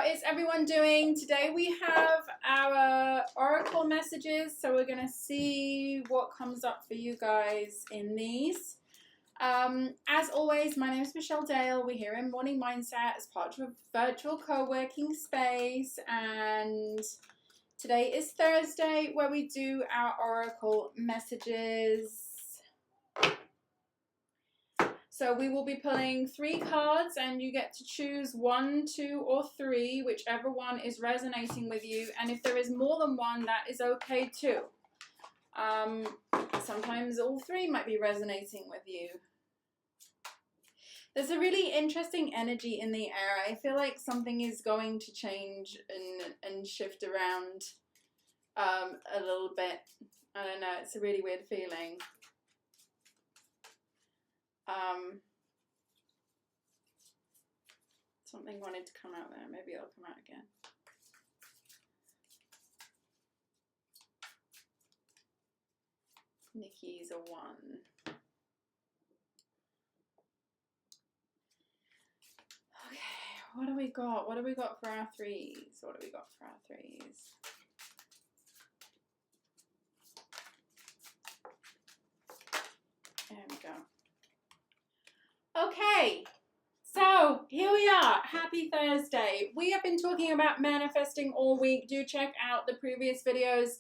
What is everyone doing? Today we have our oracle messages, so we're going to see what comes up for you guys in these. As always, my name is Michelle Dale. We're here in Morning Mindset as part of a virtual co-working space, and today is Thursday where we do our oracle messages. So we will be pulling 3 cards and you get to choose 1, 2, or 3, whichever one is resonating with you. And if there is more than one, that is okay too. Sometimes all 3 might be resonating with you. There's a really interesting energy in the air. I feel like something is going to change and shift around a little bit. I don't know, it's a really weird feeling. Something wanted to come out there. Maybe it'll come out again. Nikki's a 1. Okay, what do we got? What do we got for our 3s? What do we got for our 3s? There we go. Okay, so here we are. Happy Thursday. We have been talking about manifesting all week. Do check out the previous videos.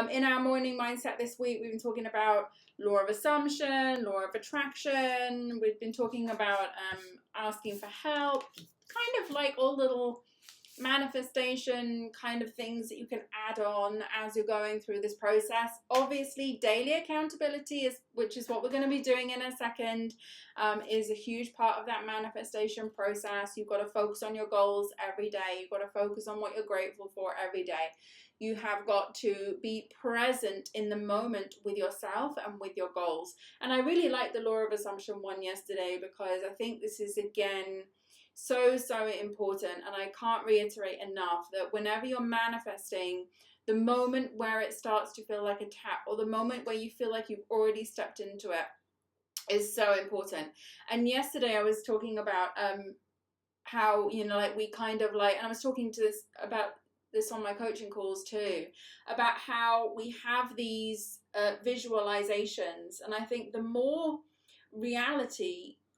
In our morning mindset this week, we've been talking about law of assumption, law of attraction. We've been talking about asking for help, kind of like all little manifestation kind of things that you can add on as you're going through this process. Obviously, daily accountability, which is what we're going to be doing in a second, is a huge part of that manifestation process. You've got to focus on your goals every day. You've got to focus on what you're grateful for every day. You have got to be present in the moment with yourself and with your goals. And I really liked the law of assumption one yesterday because I think this is, again, so important, and I can't reiterate enough that whenever you're manifesting, the moment where it starts to feel like a tap, or the moment where you feel like you've already stepped into it, is so important. And yesterday I was talking about how, you know, like we kind of like, and I was talking to this about this on my coaching calls too, about how we have these visualizations, and I think the more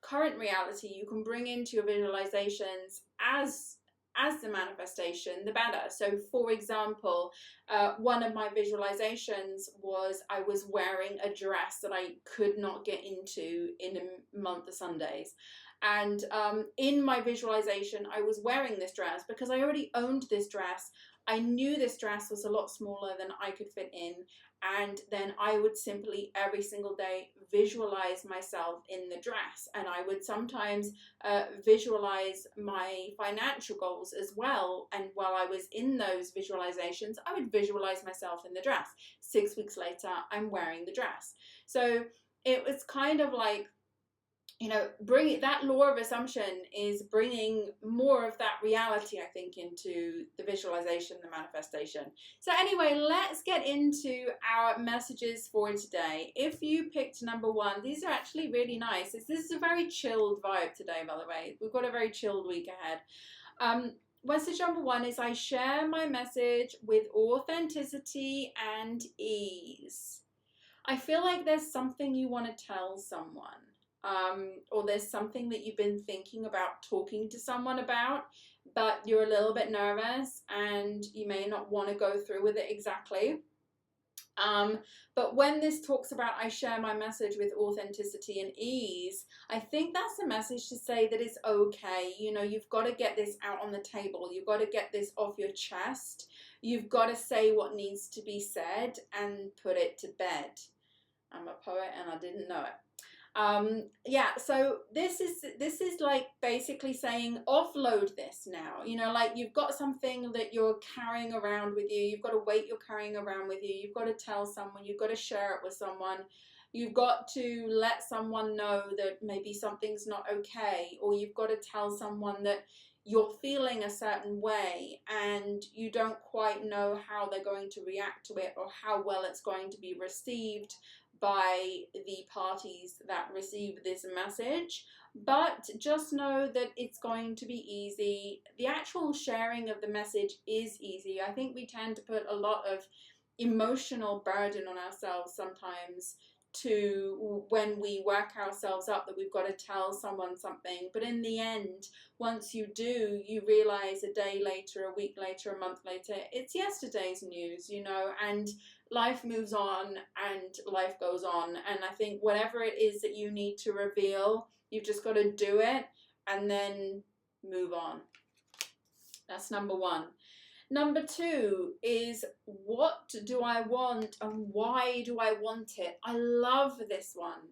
current reality you can bring into your visualizations as the manifestation, the better. So for example, one of my visualizations was I was wearing a dress that I could not get into in a month of Sundays. And in my visualization, I was wearing this dress because I already owned this dress. I knew this dress was a lot smaller than I could fit in, and then I would simply every single day visualize myself in the dress, and I would sometimes visualize my financial goals as well, and while I was in those visualizations, I would visualize myself in the dress. 6 weeks later, I'm wearing the dress. So it was kind of like, you know, that law of assumption is bringing more of that reality, I think, into the visualization, the manifestation. So anyway, let's get into our messages for today. If you picked number 1, these are actually really nice. This is a very chilled vibe today, by the way. We've got a very chilled week ahead. Message number 1 is I share my message with authenticity and ease. I feel like there's something you want to tell someone. Or there's something that you've been thinking about talking to someone about, but you're a little bit nervous and you may not want to go through with it exactly. But when this talks about I share my message with authenticity and ease, I think that's a message to say that it's okay. You know, you've got to get this out on the table. You've got to get this off your chest. You've got to say what needs to be said and put it to bed. I'm a poet and I didn't know it. Yeah, so this is like basically saying offload this now. You know, like you've got something that you're carrying around with you. You've got a weight you're carrying around with you. You've got to tell someone. You've got to share it with someone. You've got to let someone know that maybe something's not okay, or you've got to tell someone that you're feeling a certain way and you don't quite know how they're going to react to it or how well it's going to be received. by the parties that receive this message. But just know that it's going to be easy. The actual sharing of the message is easy. I think we tend to put a lot of emotional burden on ourselves sometimes to when we work ourselves up that we've got to tell someone something. But in the end, once you do, you realize a day later, a week later, a month later, it's yesterday's news, you know, and life moves on and life goes on. And I think whatever it is that you need to reveal, you've just got to do it and then move on. That's number one. Number two is, what do I want and why do I want it? I love this one.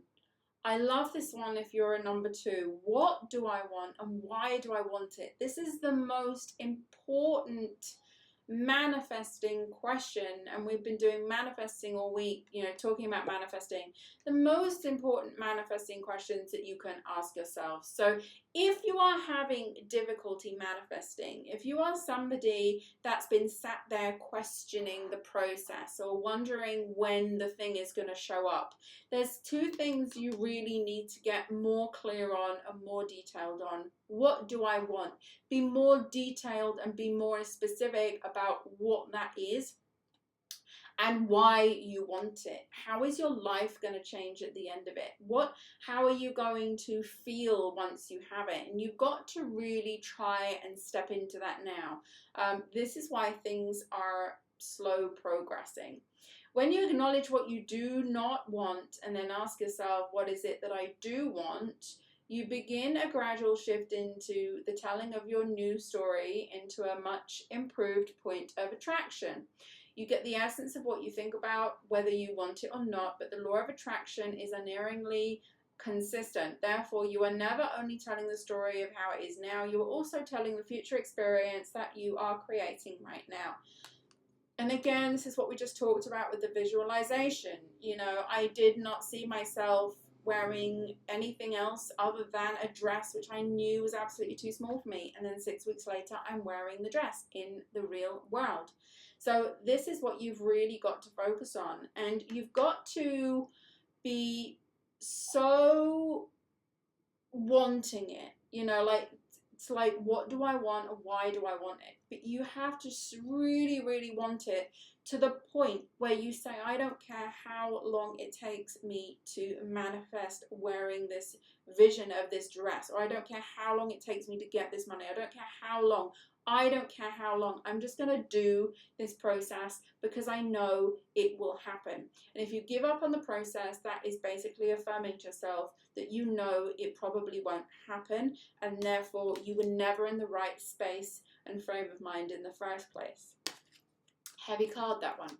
I love this one if you're a number two. What do I want and why do I want it? This is the most important manifesting question, and we've been doing manifesting all week, you know, talking about manifesting. The most important manifesting questions that you can ask yourself. So if you are having difficulty manifesting, if you are somebody that's been sat there questioning the process or wondering when the thing is going to show up, there's two things you really need to get more clear on and more detailed on. What do I want? Be more detailed and be more specific about what that is and why you want it. How is your life going to change at the end of it? How are you going to feel once you have it? And you've got to really try and step into that now. This is why things are slow progressing. When you acknowledge what you do not want and then ask yourself, what is it that I do want? You begin a gradual shift into the telling of your new story into a much improved point of attraction. You get the essence of what you think about, whether you want it or not, but the law of attraction is unerringly consistent. Therefore, you are never only telling the story of how it is now, you are also telling the future experience that you are creating right now. And again, this is what we just talked about with the visualization. You know, I did not see myself wearing anything else other than a dress which I knew was absolutely too small for me, and then 6 weeks later I'm wearing the dress in the real world. So this is what you've really got to focus on, and you've got to be so wanting it, you know, like it's like, what do I want and why do I want it? But you have to really want it to the point where you say, I don't care how long it takes me to manifest wearing this vision of this dress, or I don't care how long it takes me to get this money. I don't care how long. I don't care how long. I'm just going to do this process because I know it will happen. And if you give up on the process, that is basically affirming to yourself that you know it probably won't happen, and therefore you were never in the right space and frame of mind in the first place. Heavy card, that one.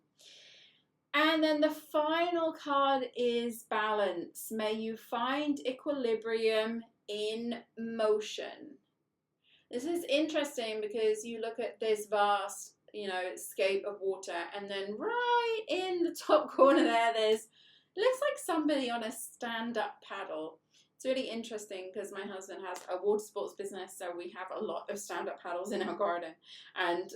And then the final card is balance. May you find equilibrium in motion. This is interesting because you look at this vast, you know, scape of water, and then right in the top corner there's looks like somebody on a stand-up paddle. It's really interesting because my husband has a water sports business, so we have a lot of stand-up paddles in our garden and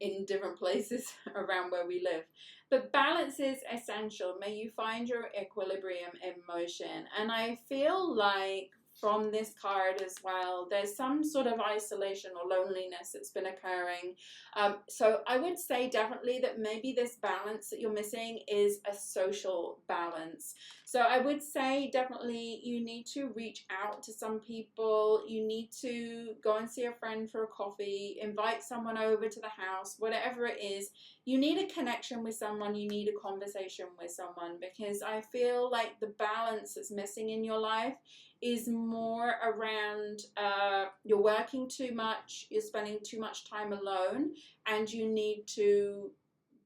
in different places around where we live. But balance is essential. May you find your equilibrium in motion. And I feel like from this card as well, there's some sort of isolation or loneliness that's been occurring. So I would say definitely that maybe this balance that you're missing is a social balance. So I would say definitely you need to reach out to some people. You need to go and see a friend for a coffee, invite someone over to the house, whatever it is. You need a connection with someone. You need a conversation with someone, because I feel like the balance that's missing in your life is more around you're working too much, you're spending too much time alone, and you need to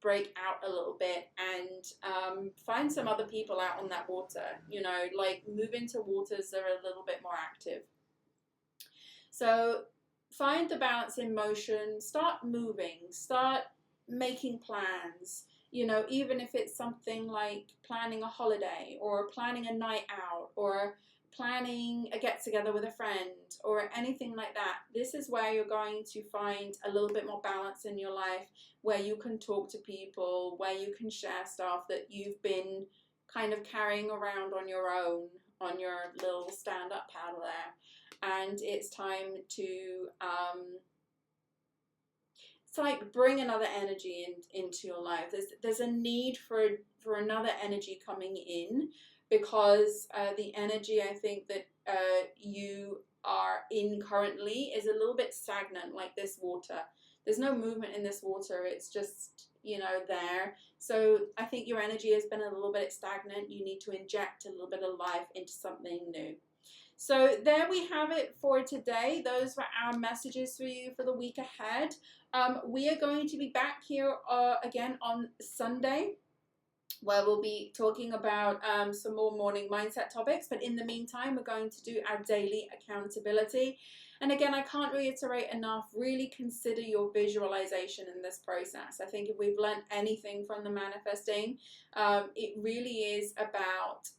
break out a little bit and find some other people out on that water, you know, like move into waters that are a little bit more active. So find the balance in motion, start moving, start making plans, you know, even if it's something like planning a holiday or planning a night out or planning a get-together with a friend or anything like that. This is where you're going to find a little bit more balance in your life, where you can talk to people, where you can share stuff that you've been kind of carrying around on your own, on your little stand-up paddle there. And it's time to it's like bring another energy into your life. There's a need for another energy coming in, because the energy I think that you are in currently is a little bit stagnant, like this water. There's no movement in this water. It's just, there. So I think your energy has been a little bit stagnant. You need to inject a little bit of life into something new. So there we have it for today. Those were our messages for you for the week ahead. We are going to be back here again on Sunday, where we'll be talking about some more morning mindset topics. But in the meantime, we're going to do our daily accountability. And again, I can't reiterate enough, really consider your visualization in this process. I think if we've learned anything from the manifesting, it really is about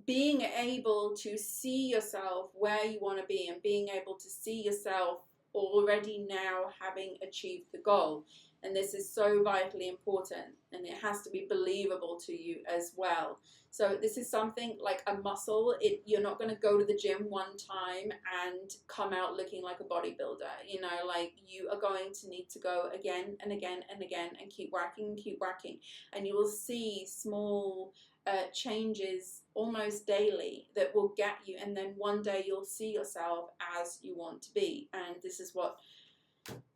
being able to see yourself where you want to be, and being able to see yourself already now having achieved the goal. And this is so vitally important, and it has to be believable to you as well. So this is something like a muscle. You're not going to go to the gym one time and come out looking like a bodybuilder. Like, you are going to need to go again and again and again and keep working, and you will see small changes almost daily that will get you, and then one day you'll see yourself as you want to be. And this is what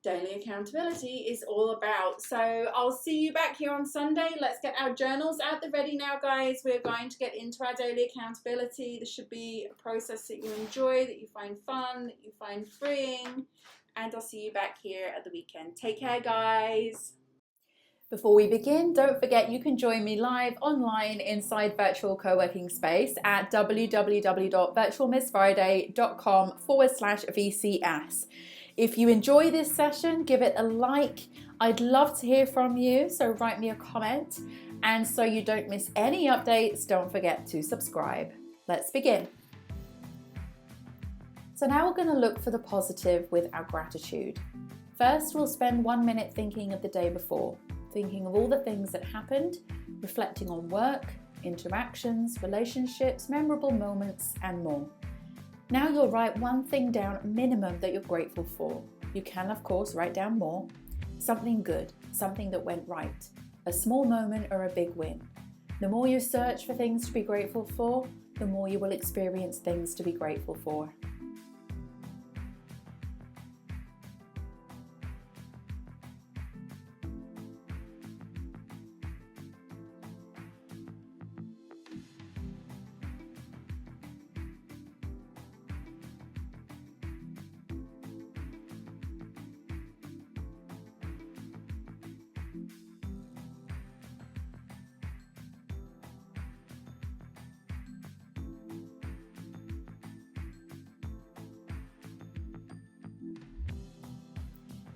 daily accountability is all about. So I'll see you back here on Sunday. Let's get our journals out the ready now, guys. We're going to get into our daily accountability. This should be a process that you enjoy, that you find fun, that you find freeing, and I'll see you back here at the weekend. Take care, guys. Before we begin, don't forget you can join me live online inside Virtual Co-working Space at www.virtualmissfriday.com/VCS. If you enjoy this session, give it a like. I'd love to hear from you, so write me a comment. And so you don't miss any updates, don't forget to subscribe. Let's begin. So now we're going to look for the positive with our gratitude. First, we'll spend 1 minute thinking of the day before, thinking of all the things that happened, reflecting on work, interactions, relationships, memorable moments, and more. Now you'll write one thing down minimum that you're grateful for. You can, of course, write down more. Something good, something that went right, a small moment or a big win. The more you search for things to be grateful for, the more you will experience things to be grateful for.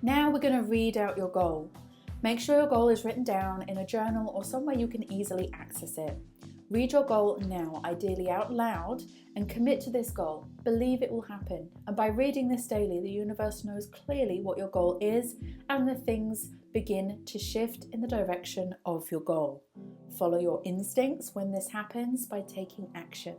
Now we're going to read out your goal. Make sure your goal is written down in a journal or somewhere you can easily access it. Read your goal now, ideally out loud, and commit to this goal. Believe it will happen. And by reading this daily, the universe knows clearly what your goal is, and the things begin to shift in the direction of your goal. Follow your instincts when this happens by taking action.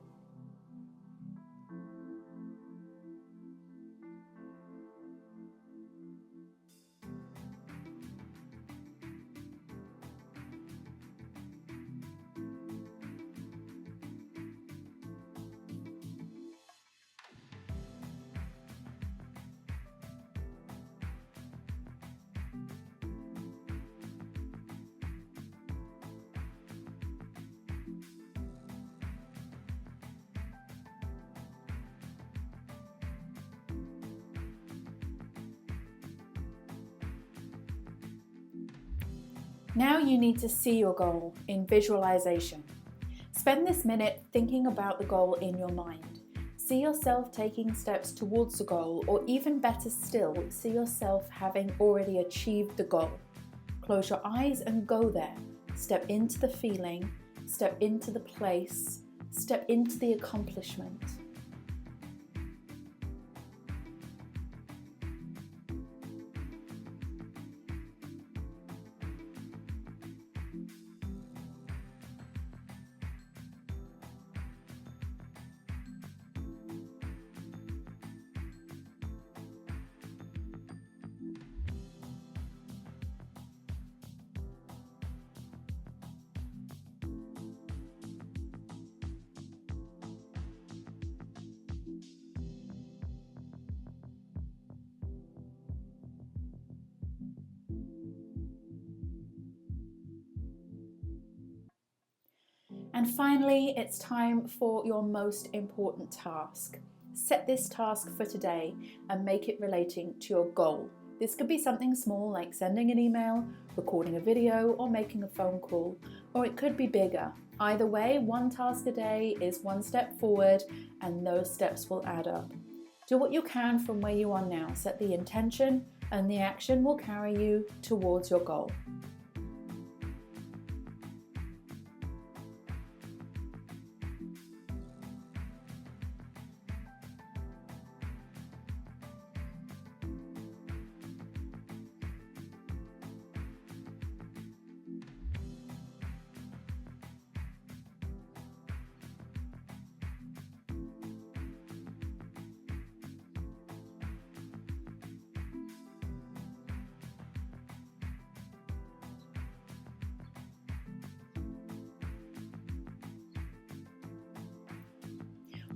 Now you need to see your goal in visualization. Spend this minute thinking about the goal in your mind. See yourself taking steps towards the goal, or even better still, see yourself having already achieved the goal. Close your eyes and go there. Step into the feeling, step into the place, step into the accomplishment. And finally, it's time for your most important task. Set this task for today and make it relating to your goal. This could be something small like sending an email, recording a video, or making a phone call, or it could be bigger. Either way, one task a day is one step forward, and those steps will add up. Do what you can from where you are now. Set the intention, and the action will carry you towards your goal.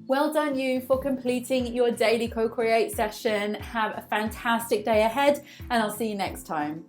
Well done you for completing your daily co-create session. Have a fantastic day ahead, and I'll see you next time.